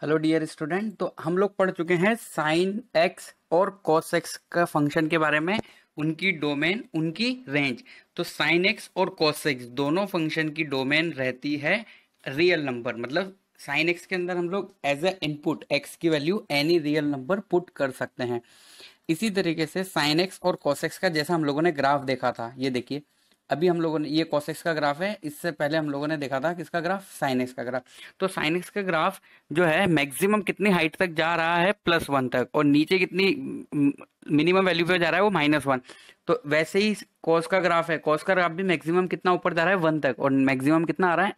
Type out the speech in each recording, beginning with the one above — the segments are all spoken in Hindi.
Hello dear student. तो हम लोग पढ़ चुके हैं साइन एक्स और कॉस एक्स का फंक्शन के बारे में, उनकी डोमेन, उनकी रेंज। तो साइन एक्स और कॉस एक्स दोनों फंक्शन की डोमेन रहती है रियल नंबर। मतलब साइन एक्स के अंदर हम लोग एज ए इनपुट एक्स की value any real number put कर सकते हैं। इसी तरीके से साइन एक्स और कॉस एक्स का जैसा हम लोगों ने ग्राफ देखा था, ये देखिए अभी हम लोगों ने, ये cos x का ग्राफ है, इससे पहले हम लोगों ने देखा था किसका ग्राफ, sin x का ग्राफ। तो sin x का ग्राफ जो है मैक्सिमम कितनी हाइट तक जा रहा है, +1 तक, और नीचे कितनी मिनिमम वैल्यू पे जा रहा है, वो -1। तो वैसे ही cos का ग्राफ है, cos का ग्राफ भी मैक्सिमम कितना ऊपर जा रहा है, 1 तक, और मैक्सिमम कितना आ रहा है,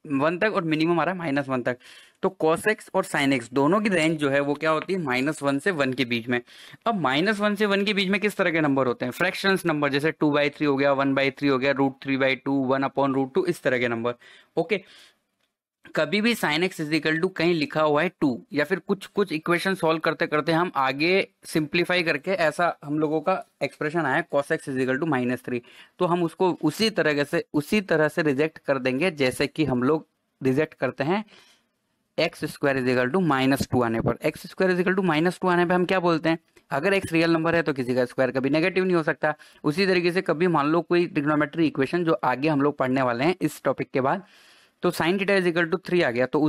1 तक, और मिनिमम आ रहा है -1 तक। तो cos x और sin x दोनों की रेंज जो है वो क्या होती है, -1 से 1 के बीच में। अब -1 से 1 के बीच में किस तरह के नंबर होते हैं, फ्रैक्शंस नंबर, जैसे 2/3 हो गया, 1/3 हो गया, √3/2, 1/√2, इस तरह के नंबर। ओके। कभी भी sin x इजिकल टू कहीं लिखा हुआ है 2, या फिर कुछ कुछ इक्वेशन सॉल्व करते करते हम आगे सिंप्लीफाई करके ऐसा हम लोगों का एक्सप्रेशन आया cos x इजिकल टू -3, तो हम उसको उसी तरह से रिजेक्ट कर देंगे जैसे कि हम लोग रिजेक्ट करते हैं एक्स स्क्वायर इजिकल टू -2 आने पर। एक्स स्क्वायर इजिकल टू -2 आने पर हम क्या बोलते हैं, अगर एक्स रियल नंबर है तो किसी का स्क्वायर कभी नेगेटिव नहीं हो सकता। उसी तरीके से कभी मान लो कोई ट्रिग्नोमेट्री इक्वेशन जो आगे हम लोग पढ़ने वाले हैं इस टॉपिक के बाद, तो साइन थीटा इजिकल टू 3 आ गया, तो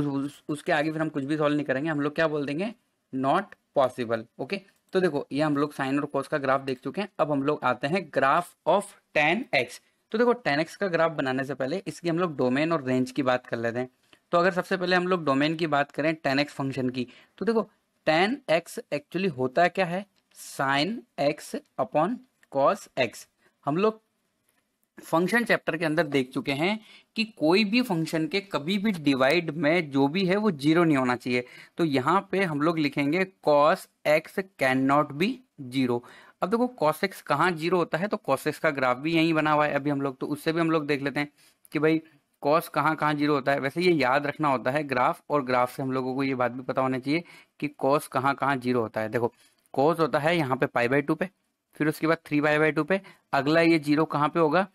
उसके आगे फिर हम कुछ भी सॉल्व नहीं करेंगे, हम लोग क्या बोल देंगे, नॉट पॉसिबल। ओके। तो देखो ये हम लोग साइन और कॉस का ग्राफ देख चुके हैं। अब हम लोग आते हैं ग्राफ ऑफ tan x। तो देखो tan x का ग्राफ बनाने से पहले इसकी हम लोग डोमेन और रेंज की बात कर लेते हैं। तो अगर सबसे पहले हम लोग डोमेन की बात करें tan x फंक्शन की, तो देखो tan x एक्चुअली होता क्या है, sin x upon cos x। हम लोग फंक्शन चैप्टर के अंदर देख चुके हैं कि कोई भी फंक्शन के कभी भी डिवाइड में जो भी है वो 0 नहीं होना चाहिए। तो यहाँ पे हम लोग लिखेंगे cos x can not B 0। अब देखो cos x कहाँ 0 होता है, तो cos x का ग्राफ भी यहीं बना हुआ है अभी हम लोग, तो उससे भी हम लोग देख लेते हैं कि भाई cos कहाँ कहाँ 0 होता है। वैसे ये याद रखना होता है ग्राफ, और ग्राफ से हम लोगों को ये बात भी पता होनी चाहिए कि cos कहाँ कहाँ 0 होता है। देखो cos होता है यहाँ पे π/2 पे, फिर उसके बाद 3π/2 पे, अगला ये 0 कहाँ पे होगा,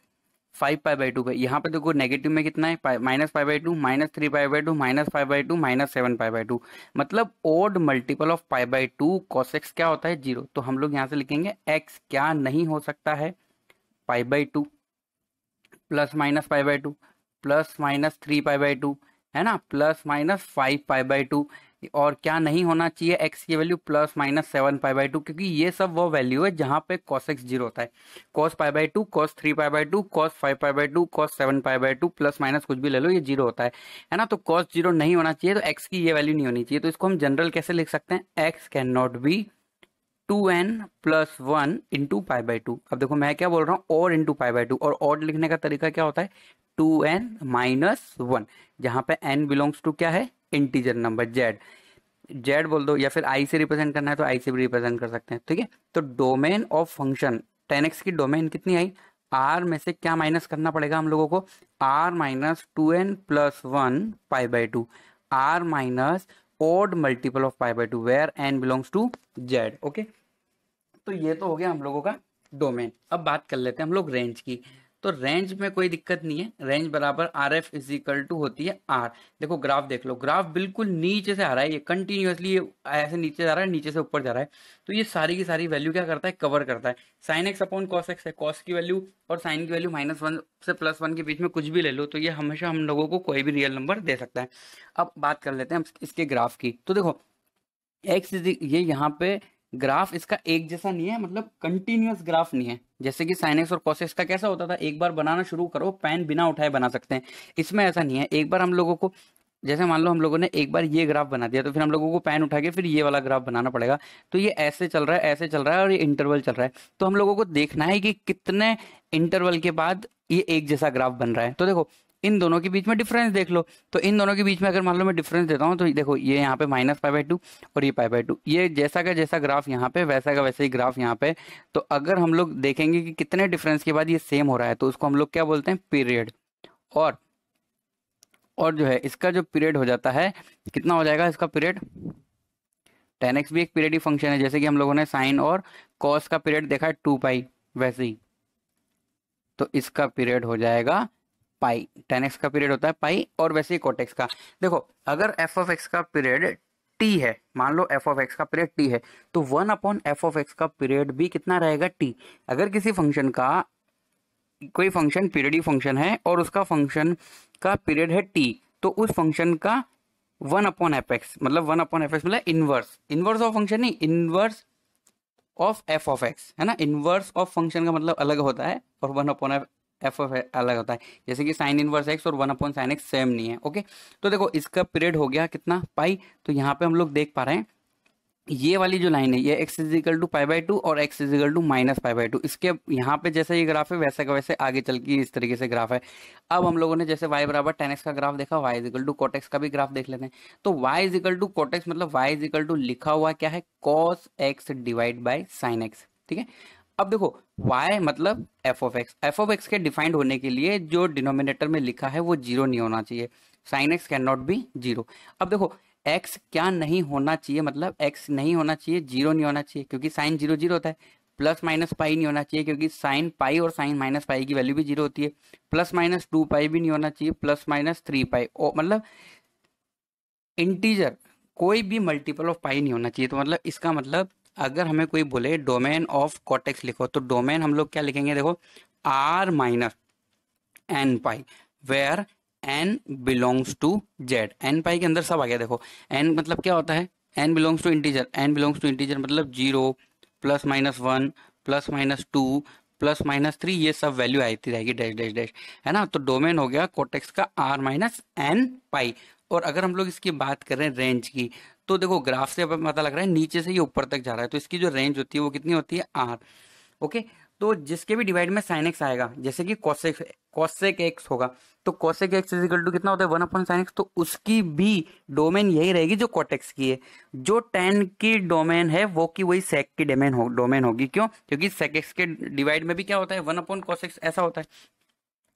5π/2 पे। यहाँ पे देखो नेगेटिव में कितना है, -π/2, -3π/2, -5/2, -7π/2, मतलब odd multiple of π/2 cos x क्या होता है, 0। तो हम लोग यहाँ से लिखेंगे x क्या नहीं हो सकता है, π/2 +-π/2 +-3π/2, है ना, +-5π/2, और क्या नहीं होना चाहिए, x की वैल्यू +-7π/2, क्योंकि ये सब वो वैल्यू है जहां पे cos x 0 होता है। cos π/2, cos 3π/2, cos 5π/2, cos 7π/2, plus minus कुछ भी ले लो, ये 0 होता है ना। तो cos 0 नहीं होना चाहिए, तो x की ये वैल्यू नहीं होनी चाहिए। तो इसको हम जनरल कैसे लिख सकते हैं, x can not be 2n+1 into π/2। अब देखो मैं क्या बोल रहा हूँ, और इंटू π/2, और ऑड लिखने का तरीका क्या होता है, 2n-1, जहां पे n बिलोंग्स टू क्या है, इंटीजर नंबर z बोल दो, या फिर i से रिप्रेजेंट करना है तो i से भी रिप्रेजेंट कर सकते हैं। ठीक है। तो domain of function tan x की डोमेन कितनी आई, r में से क्या माइनस करना पड़ेगा हम लोगों को, r-2n+1 π/2, r minus odd multiple of π/2 where n belongs to z। Okay. तो ये तो हो गया हम लोगों का डोमेन। अब बात कर लेते हैं हम लोग रेंज की। तो रेंज में कोई दिक्कत नहीं है, रेंज बराबर R F is equal to होती है आर। देखो ग्राफ देख लो, ग्राफ बिल्कुल नीचे से आ रहा है, ये कंटिन्यूअसली ऐसे नीचे जा रहा है, नीचे से ऊपर जा रहा है। तो ये सारी की सारी वैल्यू क्या करता है, कवर करता है। Sine x upon cos x है, कॉस की वैल्यू और साइन की वैल्यू -1 से +1 के बीच में कुछ भी ले लो, तो ये हमेशा हम लोगों को कोई भी रियल नंबर दे सकता है। अब बात कर लेते हैं इसके ग्राफ की। तो देखो एक्स ये यहाँ पे ग्राफ इसका एक जैसा नहीं है, मतलब कंटिन्यूअस ग्राफ नहीं है। जैसे कि साइन एक्स और कॉस एक्स का कैसा होता था, एक बार बनाना शुरू करो पेन बिना उठाए बना सकते हैं, इसमें ऐसा नहीं है। एक बार हम लोगों को, जैसे मान लो हम लोगों ने एक बार ये ग्राफ बना दिया, तो फिर हम लोगों को पेन उठा के फिर ये वाला ग्राफ बनाना पड़ेगा। तो ये ऐसे चल रहा है, ऐसे चल रहा है, और ये इंटरवल चल रहा है। तो हम लोगों को देखना है कि कितने इंटरवल के बाद ये एक जैसा ग्राफ बन रहा है। तो देखो इन दोनों के बीच में डिफरेंस देख लो। तो इन दोनों के बीच में अगर मान लो मैं डिफरेंस देता हूँ, तो देखो ये यहाँ पे -π/2 और ये π/2, ये जैसा का जैसा ग्राफ यहाँ पे, वैसा का वैसा ही ग्राफ यहाँ पे। तो अगर हम लोग देखेंगे कि कितने डिफरेंस के बाद ये सेम हो रहा है, तो उसको हम लोग क्या बोलते हैं, पीरियड। और जो है इसका जो पीरियड हो जाता है, कितना हो जाएगा इसका पीरियड, tan x भी एक पीरियड ही फंक्शन है, जैसे कि हम लोगों ने साइन और कॉस का पीरियड देखा है 2π, वैसे ही तो इसका पीरियड हो जाएगा पाई। tan x का पीरियड होता है पाई, और वैसे ही cot x का। देखो अगर f ऑफ x का पीरियड टी है, मान लो एफ ऑफ एक्स का पीरियड टी है, तो 1 एफ ऑफ एक्स का पीरियड भी कितना रहेगा, टी। अगर किसी फंक्शन का, कोई फंक्शन पीरियडिक फंक्शन है और उसका फंक्शन का पीरियड है टी, तो उस फंक्शन का 1/f(x), मतलब 1/f(x) मतलब इनवर्स, इनवर्स ऑफ फंक्शन नहीं, inverse of F of x, है ना। इनवर्स ऑफ फंक्शन का मतलब अलग होता है और 1/f ऑफ अलग होता है। जैसे कि साइन इनवर्स एक्स और 1/sin x सेम नहीं है। ओके, तो देखो इसका पीरियड हो गया कितना, पाई। तो यहाँ पे हम लोग देख पा रहे हैं ये वाली जो लाइन है, ये x इजिकल टू π/2 और x इजिकल टू -π/2, इसके यहाँ पे जैसे ये ग्राफ है वैसे का वैसे आगे चल के इस तरीके से ग्राफ है। अब हम लोगों ने जैसे y बराबर tan x का ग्राफ देखा, y is equal to cot x का भी ग्राफ देख लेते हैं। तो y is equal to cot x मतलब y इजिकल टू लिखा हुआ क्या है, cos x divide by sin x, ठीक है। अब देखो y मतलब f ऑफ x के डिफाइंड होने के लिए जो डिनोमिनेटर में लिखा है वो जीरो नहीं होना चाहिए, sin x can not B zero. अब देखो x क्या नहीं होना चाहिए, मतलब x नहीं होना चाहिए, जीरो नहीं होना चाहिए क्योंकि साइन जीरो जीरो होता है। प्लस माइनस पाई नहीं होना चाहिए क्योंकि साइन पाई और साइन माइनस पाई की वैल्यू भी जीरो होती है। प्लस माइनस 2 पाई भी नहीं होना चाहिए, प्लस माइनस 3 पाई, मतलब इंटीजर कोई भी मल्टीपल ऑफ पाई नहीं होना चाहिए। तो मतलब इसका मतलब अगर हमें कोई बोले डोमेन ऑफ कॉटेक्स लिखो, तो डोमेन हम लोग क्या लिखेंगे, देखो r minus n pi, where n belongs to z। n pi के अंदर सब आ गया। देखो n मतलब क्या होता है, n belongs to integer, n belongs to integer मतलब 0 plus minus 1 plus minus 2 plus minus 3, ये सब वैल्यू आती रहेगी डैश डैश डैश, है ना। तो डोमेन हो गया कोटेक्स का r माइनस एन पाई। और अगर हम लोग इसकी बात करें रेंज की, तो देखो ग्राफ से पता लग रहा है नीचे से ये ऊपर तक जा रहा है, तो इसकी जो रेंज होती है वो कितनी होती है, r। ओके, तो जिसके भी डिवाइड में साइन एक्स आएगा, जैसे कि कोसेक एक्स होगा, तो कोसेक एक्स इजिकल टू कितना होता है, 1/sin x, तो उसकी भी डोमेन यही रहेगी जो कोटेक्स की है। जो टेन की डोमेन है वो की वही सेक की डोमेन होगी। क्यों, क्योंकि सेक एक्स के डिवाइड में भी क्या होता है, 1/cos x ऐसा होता है।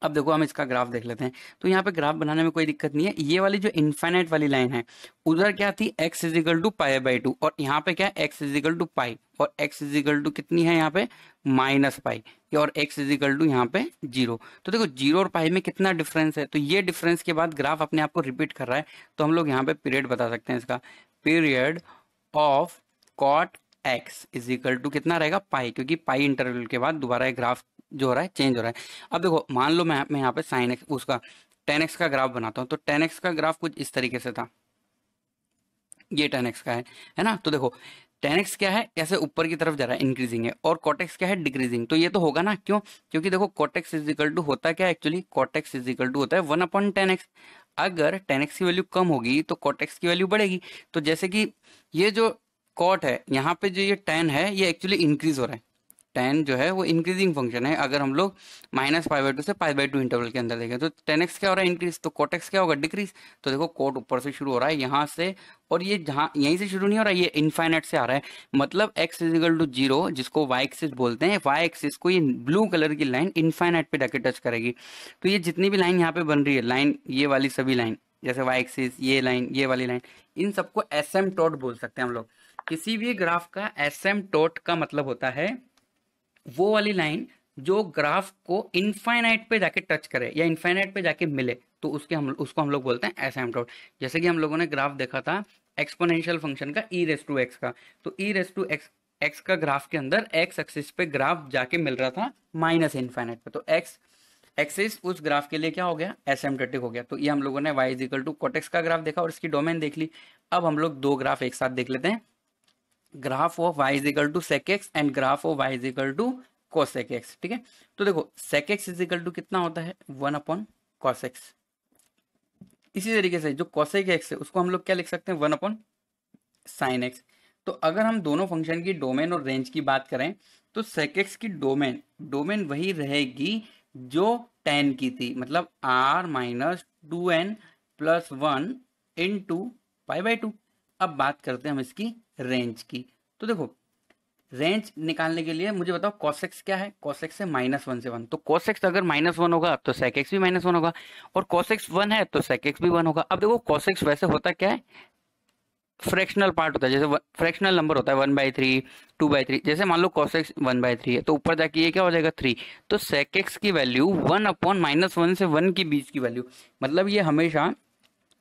अब देखो हम इसका ग्राफ देख लेते हैं। तो यहाँ पे ग्राफ बनाने में कोई दिक्कत नहीं है। ये वाली जो इनफाइनाइट वाली लाइन है, उधर क्या थी, x इजिकल टू π/2, और यहाँ पे क्या है, x इजिकल टू पाई, और x इजिकल टू कितनी है यहाँ पे, माइनस पाई, और x इजिकल टू यहाँ पे 0। तो देखो 0 और पाई में कितना डिफरेंस है, तो ये डिफरेंस के बाद ग्राफ अपने आप को रिपीट कर रहा है। तो हम लोग यहाँ पे पीरियड बता सकते हैं इसका, period of cot x is equal to कितना रहेगा, पाई, क्योंकि पाई इंटरवल के बाद दोबारा ग्राफ जो हो रहा है चेंज हो रहा है। अब देखो मान लो मैं यहाँ पे साइन एक्स उसका टेन एक्स का ग्राफ बनाता हूँ, तो टेन एक्स का ग्राफ कुछ इस तरीके से था, ये टेन एक्स का है ना। तो देखो टेन एक्स क्या है, ऐसे ऊपर की तरफ जा रहा है, इंक्रीजिंग है, और कॉटेक्स क्या है, डिक्रीजिंग। तो ये तो होगा ना, क्यों, क्योंकि देखो कॉटेक्स इज इक्वल टू होता क्या है, actually cot x is equal to होता है 1/10x। अगर टेन एक्स की वैल्यू कम होगी तो कॉटेक्स की वैल्यू बढ़ेगी। तो जैसे कि ये जो कॉट है, यहाँ पे जो ये टेन है, ये एक्चुअली इंक्रीज हो रहा है, टेन जो है वो इंक्रीजिंग फंक्शन है। अगर हम लोग -π/2 से π/2 इंटरवल के अंदर देखें, तो टेन एक्स क्या हो रहा है, इंक्रीज, तो कोट एक्स क्या होगा, डिक्रीज। तो देखो कोट ऊपर से शुरू हो रहा है यहाँ से, और ये जहाँ यहीं से शुरू नहीं हो रहा है, ये इनफाइनाइट से आ रहा है। मतलब x इजिकल टू 0, जिसको y एक्सिस बोलते हैं, y एक्सिस को ये ब्लू कलर की लाइन इनफाइनाइट पे जाके टच करेगी। तो ये जितनी भी लाइन यहाँ पे बन रही है, लाइन ये वाली सभी लाइन, जैसे y एक्सिस, ये लाइन, ये वाली लाइन, इन सबको एसिम्पटोट बोल सकते हैं हम लोग। किसी भी ग्राफ का एसिम्पटोट का मतलब होता है वो वाली लाइन जो ग्राफ को इनफाइनाइट पे जाके टच करे या इनफाइनाइट पे जाके मिले, तो उसको हम लोग बोलते हैं एसिम्पटोट। जैसे कि हम लोगों ने ग्राफ देखा था एक्सपोनेंशियल फंक्शन का e⁻x का, तो e⁻x का ग्राफ के अंदर x एक्सिस पे ग्राफ जाके मिल रहा था माइनस इनफाइनाइट पे, तो x एक्सिस उस ग्राफ के लिए क्या हो गया, एसिम्पटोटिक हो गया। तो ये हम लोगों ने y इजिकल टू कोटेक्स का ग्राफ देखा और इसकी डोमेन देख ली। अब हम लोग दो ग्राफ एक साथ देख लेते हैं, graph of y is equal to sec x and graph of y is equal to cosec x, ठीक है। तो देखो सेक एक्स इजिकल टू कितना होता है, 1/cos x। इसी तरीके से जो कोसेक एक्स है उसको हम लोग क्या लिख सकते हैं, 1/sin x। तो अगर हम दोनों फंक्शन की डोमेन और रेंज की बात करें, तो सेक एक्स की डोमेन वही रहेगी जो टेन की थी, मतलब r minus 2n plus 1 into π/2। अब बात करते हैं हम इसकी रेंज की। तो देखो रेंज निकालने के लिए मुझे बताओ cos x क्या है, cos x है -1 से 1, तो cos x अगर -1 होगा तो sec x भी -1 होगा, और cos x 1 है तो sec x भी 1 होगा। अब देखो cos x वैसे होता क्या है, फ्रैक्शनल पार्ट होता है, जैसे फ्रैक्शनल नंबर होता है 1/3 2/3। जैसे मान लो cos x 1/3 है तो ऊपर जाके ये क्या हो जाएगा 3, तो sec x की वैल्यू 1/-1 से 1 के बीच की वैल्यू, मतलब ये हमेशा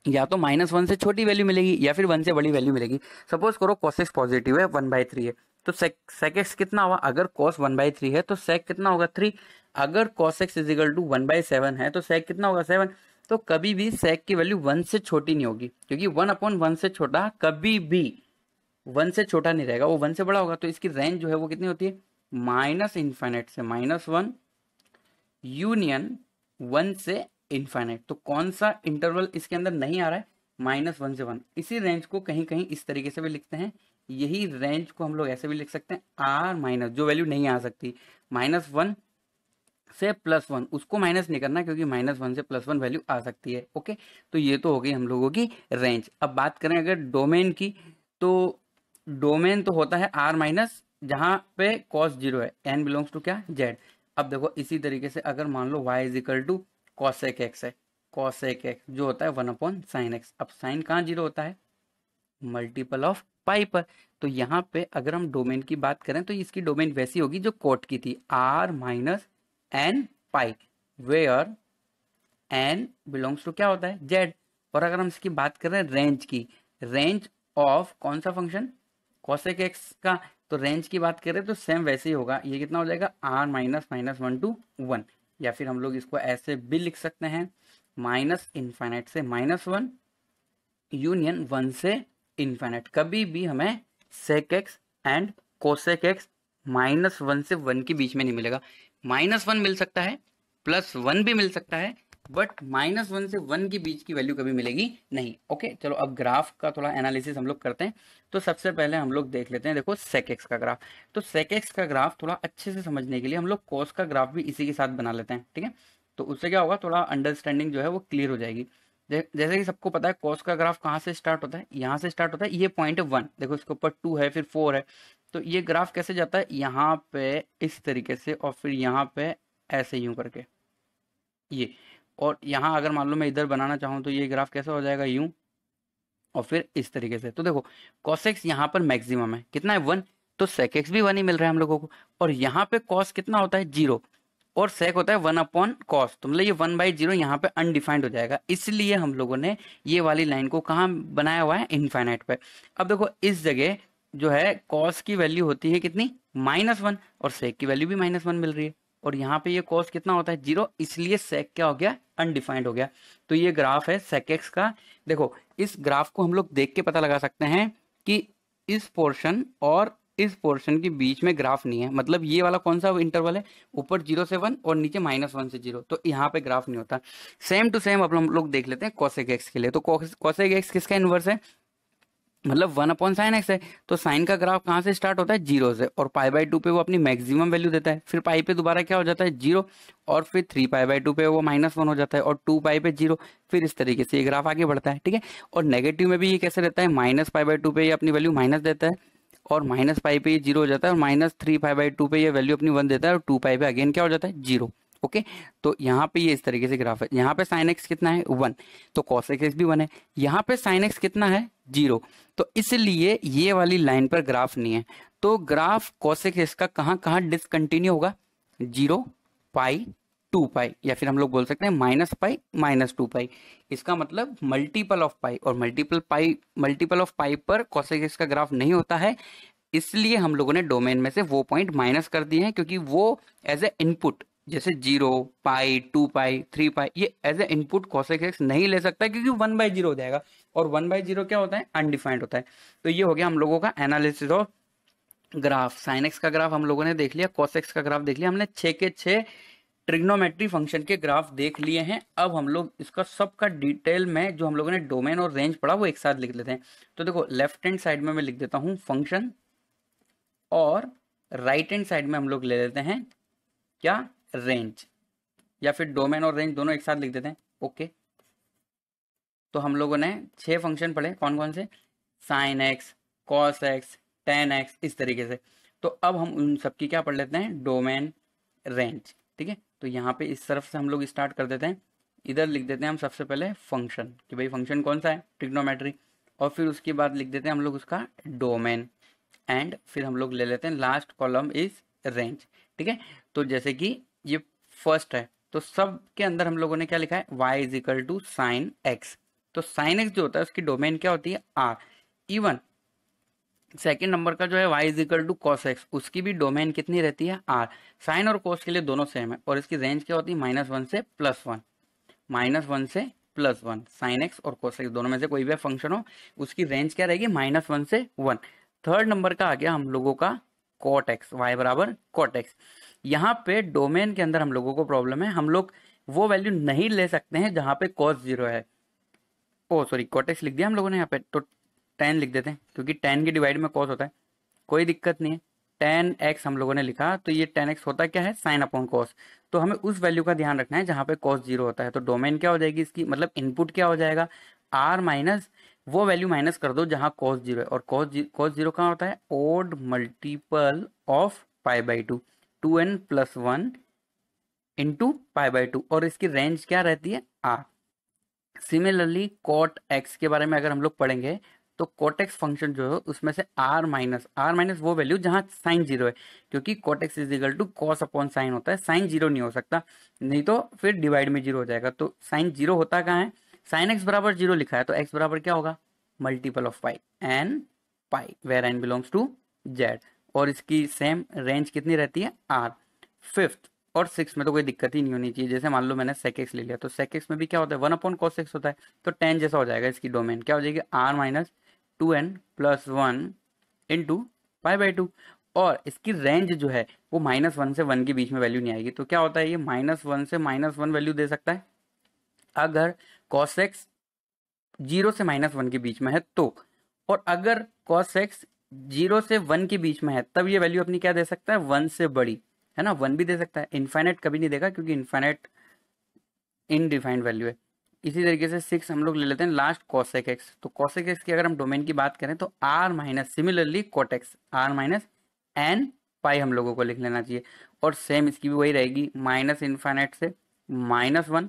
या तो -1 से छोटी वैल्यू मिलेगी या फिर 1 से बड़ी वैल्यू मिलेगी। सपोज करो cos x पॉजिटिव है, 1/3 है, तो sec x कितना हुआ? अगर cos 1/3 है तो sec कितना होगा? 3। अगर cos x is equal to 1/7 है तो sec कितना होगा? 7। तो कभी भी sec की वैल्यू 1 से छोटी नहीं होगी, क्योंकि 1/1 से छोटा कभी भी 1 से छोटा नहीं रहेगा, वो 1 से बड़ा होगा। तो इसकी रेंज जो है वो कितनी होती है? -∞ से -1 यूनियन 1 से इनफाइनाइट। तो कौन सा इंटरवल इसके अंदर नहीं आ रहा है? -1 से 1। इसी रेंज को कहीं कहीं इस तरीके से भी लिखते हैं, यही रेंज को हम लोग ऐसे भी लिख सकते हैं, आर माइनस जो वैल्यू नहीं आ सकती, -1 से +1, उसको माइनस नहीं करना क्योंकि -1 से +1 वैल्यू आ सकती है। ओके, तो ये तो हो गई हम लोगों की रेंज। अब बात करें अगर डोमेन की, तो डोमेन तो होता है R माइनस, जहां पे cos 0 है, n बिलोंग्स टू क्या? Z। अब देखो इसी तरीके से अगर मान लो y is equal to cosec x है, cosec x जो होता है 1/sin x। अब साइन कहाँ 0 होता है? मल्टीपल ऑफ पाई पर। तो यहाँ पे अगर हम डोमेन की बात करें तो इसकी डोमेन वैसी होगी जो कोट की थी, R minus n pi, where n belongs to क्या होता है? Z। और अगर हम इसकी बात करें रेंज की, रेंज ऑफ कौन सा फंक्शन? cosec x का, तो रेंज की बात करें तो सेम वैसे ही होगा। ये कितना हो जाएगा? R minus -1 to 1। या फिर हम लोग इसको ऐसे भी लिख सकते हैं, -∞ से -1 यूनियन 1 से इनफाइनाइट। कभी भी हमें sec x and cosec x -1 से 1 के बीच में नहीं मिलेगा। -1 मिल सकता है, +1 भी मिल सकता है, बट -1 से 1 के बीच की वैल्यू कभी मिलेगी नहीं। ओके, चलो अब ग्राफ का थोड़ा एनालिसिस हम लोग करते हैं। तो सबसे पहले हम लोग देख लेते हैं, देखो sec x का ग्राफ। तो sec x का ग्राफ थोड़ा अच्छे से समझने के लिए हम लोग cos का ग्राफ भी इसी के साथ बना लेते हैं, ठीक है? तो उससे क्या होगा, थोड़ा अंडरस्टैंडिंग जो है वो क्लियर हो जाएगी। जैसे कि सबको पता है कॉस का ग्राफ कहाँ से स्टार्ट होता है? यहाँ से स्टार्ट होता है, ये पॉइंट है 1, देखो इसके ऊपर 2 है, फिर 4 है। तो ये ग्राफ कैसे जाता है? यहाँ पे इस तरीके से, और फिर यहाँ पे ऐसे यूं करके ये। और यहाँ अगर मान लो मैं इधर बनाना चाहूँ तो ये ग्राफ कैसा हो जाएगा? यूं, और फिर इस तरीके से। तो देखो cos x यहाँ पर मैक्सिमम है, कितना है? 1। तो sec x भी 1 ही मिल रहा है हम लोगों को। और यहाँ पे cos कितना होता है? 0। और sec होता है 1/cos। तो मतलब ये 1/0 यहाँ पे अनडिफाइंड हो जाएगा, इसलिए हम लोगों ने ये वाली लाइन को कहाँ बनाया हुआ है? इनफाइनाइट पे। अब देखो इस जगह जो है cos की वैल्यू होती है कितनी? -1, और sec की वैल्यू भी -1 मिल रही है। और यहाँ पे ये cos कितना होता है? 0, इसलिए sec क्या हो गया? अनडिफाइंड हो गया। तो ये ग्राफ है sec x का। देखो इस ग्राफ को हम लोग देख के पता लगा सकते हैं कि इस पोर्शन और इस पोर्शन के बीच में ग्राफ नहीं है। मतलब ये वाला कौन सा इंटरवल है? ऊपर 0 से 1 और नीचे -1 से 0, तो यहाँ पे ग्राफ नहीं होता। सेम टू सेम अब हम लोग देख लेते हैं cosec x के लिए। तो cosec x किसका इनवर्स है? मतलब 1/sin x है। तो साइन का ग्राफ कहाँ से स्टार्ट होता है? 0 से, और π/2 पे वो अपनी मैक्सिमम वैल्यू देता है, फिर पाई पे दोबारा क्या हो जाता है? 0, और फिर 3π/2 पे वो -1 हो जाता है, और 2π पे 0। फिर इस तरीके से ये ग्राफ आगे बढ़ता है, ठीक है? और नेगेटिव में भी ये कैसे रहता है? -π/2 पे ये अपनी वैल्यू माइनस देता है, और -π पे ये 0 हो जाता है, और -3π/2 पे ये वैल्यू अपनी 1 देता है, और 2π पे अगेन क्या हो जाता है? 0। ओके, तो यहाँ पे ये इस तरीके से ग्राफ है। यहाँ पे sin x कितना है? 1। तो cosec x भी 1 है। यहाँ पे sin x कितना है? 0। तो इसलिए ये वाली लाइन पर ग्राफ नहीं है। तो ग्राफ cosec x का कहाँ कहाँ डिसकंटिन्यू होगा? 0, पाई, 2π, या फिर हम लोग बोल सकते हैं -π -2π। इसका मतलब मल्टीपल ऑफ पाई, और मल्टीपल ऑफ पाई पर cosec x का ग्राफ नहीं होता है। इसलिए हम लोगों ने डोमेन में से वो पॉइंट माइनस कर दिए हैं, क्योंकि वो एज ए इनपुट, जैसे 0, पाई, 2π, 3π, ये as a input cosec x नहीं ले सकता, क्योंकि 1/0 हो जाएगा। और 1/0 क्या होता है? अनडिफाइंड होता है। तो ये हो गया हम लोगों का analysis of graph. Sine x का ग्राफ हम लोगों ने देख लिया, cos x का ग्राफ देख लिया, हमने 6 के 6 ट्रिग्नोमेट्री फंक्शन के ग्राफ देख लिए हैं। अब हम लोग इसका सबका डिटेल में जो हम लोगों ने डोमेन और रेंज पढ़ा वो एक साथ लिख लेते हैं। तो देखो लेफ्ट हैंड साइड में मैं लिख देता हूँ फंक्शन, और राइट हैंड साइड में हम लोग ले लेते हैं क्या? रेंज, या फिर डोमेन और रेंज दोनों एक साथ लिख देते हैं। ओके, तो हम लोगों ने 6 फंक्शन पढ़े, कौन कौन से? Sine x, cos x, ten x, इस तरीके से। तो अब हम उन सबकी क्या पढ़ लेते हैं? डोमेन, रेंज, ठीक है? तो यहाँ पे इस तरफ से हम लोग स्टार्ट कर देते हैं। इधर लिख देते हैं हम सबसे पहले फंक्शन, कि भाई फंक्शन कौन सा है? ट्रिग्नोमेट्री। और फिर उसके बाद लिख देते हैं हम लोग उसका डोमेन, एंड फिर हम लोग ले लेते हैं लास्ट कॉलम इज रेंज, ठीक है? तो जैसे कि ये फर्स्ट है, तो सब के अंदर हम लोगों ने क्या लिखा है? y is equal to sine x. तो साइन एक्स जो होता है उसकी डोमेन क्या होती है आर। इवन सेकेंड नंबर का जो है y is equal to cos x, उसकी भी डोमेन कितनी रहती है आर। साइन और कोस के लिए दोनों सेम है और इसकी रेंज क्या होती है -1 से +1, -1 से +1। साइन एक्स और कोस एक्स दोनों में से कोई भी फंक्शन हो उसकी रेंज क्या रहेगी -1 से 1। थर्ड नंबर का आ गया हम लोगों का कॉट एक्स, वाई बराबर कॉट एक्स। यहाँ पे डोमेन के अंदर हम लोगों को प्रॉब्लम है, हम लोग वो वैल्यू नहीं ले सकते हैं जहां पे कॉस 0 है। ओ सॉरी, कॉट एक्स लिख दिया हम लोगों ने यहाँ पे, तो 10 लिख देते हैं क्योंकि 10 की डिवाइड में कॉस होता है, कोई दिक्कत नहीं है। 10x हम लोगों ने लिखा तो ये 10x होता क्या है साइन अपॉन कॉस, तो हमें उस वैल्यू का ध्यान रखना है जहां पे कॉस 0 होता है। तो डोमेन क्या हो जाएगी इसकी, मतलब इनपुट क्या हो जाएगा r माइनस वो वैल्यू माइनस कर दो जहां कॉस 0 है, और कॉस 0 कहाँ होता है odd multiple of π/2, 2n+1 into π/2, और इसकी रेंज क्या रहती है r। सिमिलरली कॉट एक्स के बारे में अगर हम लोग पढ़ेंगे तो कॉट एक्स फंक्शन जो है उसमें से आर माइनस वो वैल्यू जहां साइन 0 है, क्योंकि cot x is equal to cos upon sine होता है, साइन 0 नहीं हो सकता, नहीं तो फिर डिवाइड में 0 हो जाएगा। तो साइन 0 होता कहाँ है, साइन एक्स बराबर 0 लिखा है तो एक्स बराबर क्या होगा multiple of pi n pi, where n belongs to Z, और इसकी सेम रेंज कितनी रहती है आर। फिफ्थ और सिक्स में तो कोई दिक्कत ही नहीं होनी चाहिए, जैसे मान लो मैंने सेक एक्स ले लिया तो सेक एक्स में भी क्या होता है 1/cos x होता है, तो 10 जैसा हो जाएगा। इसकी डोमेन क्या हो जाएगी r-2n+1 इंटू π/2, और इसकी रेंज जो है वो -1 से 1 के बीच में वैल्यू नहीं आएगी। तो क्या होता है ये -1 से -1 वैल्यू दे सकता है अगर cos x 0 से -1 के बीच में है तो, और अगर cos x 0 से 1 के बीच में है तब ये वैल्यू अपनी क्या दे सकता है 1 से बड़ी, है ना, 1 भी दे सकता है। इनफाइनाइट कभी नहीं देगा क्योंकि इनफाइनाइट इनडिफाइंड वैल्यू है। इसी तरीके से 6 हम लोग ले लेते हैं लास्ट cosec x, तो cosec x की अगर हम डोमेन की बात करें तो r minus similarly cot x, r minus n pi हम लोगों को लिख लेना चाहिए, और सेम इसकी भी वही रहेगी माइनस इनफाइनाइट से -1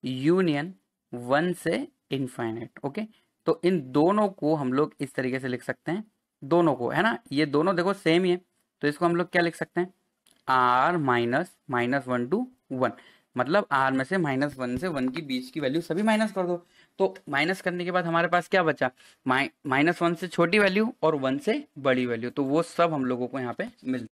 यूनियन 1 से इनफाइनाइट। ओके, तो इन दोनों को हम लोग इस तरीके से लिख सकते हैं, दोनों को, है ना, ये दोनों देखो सेम ही है, तो इसको हम लोग क्या लिख सकते हैं r -1 to 1, मतलब r में से -1 से 1 के बीच की वैल्यू सभी माइनस कर दो। तो माइनस करने के बाद हमारे पास क्या बचा -1 से छोटी वैल्यू और 1 से बड़ी वैल्यू, तो वो सब हम लोगों को यहाँ पे मिल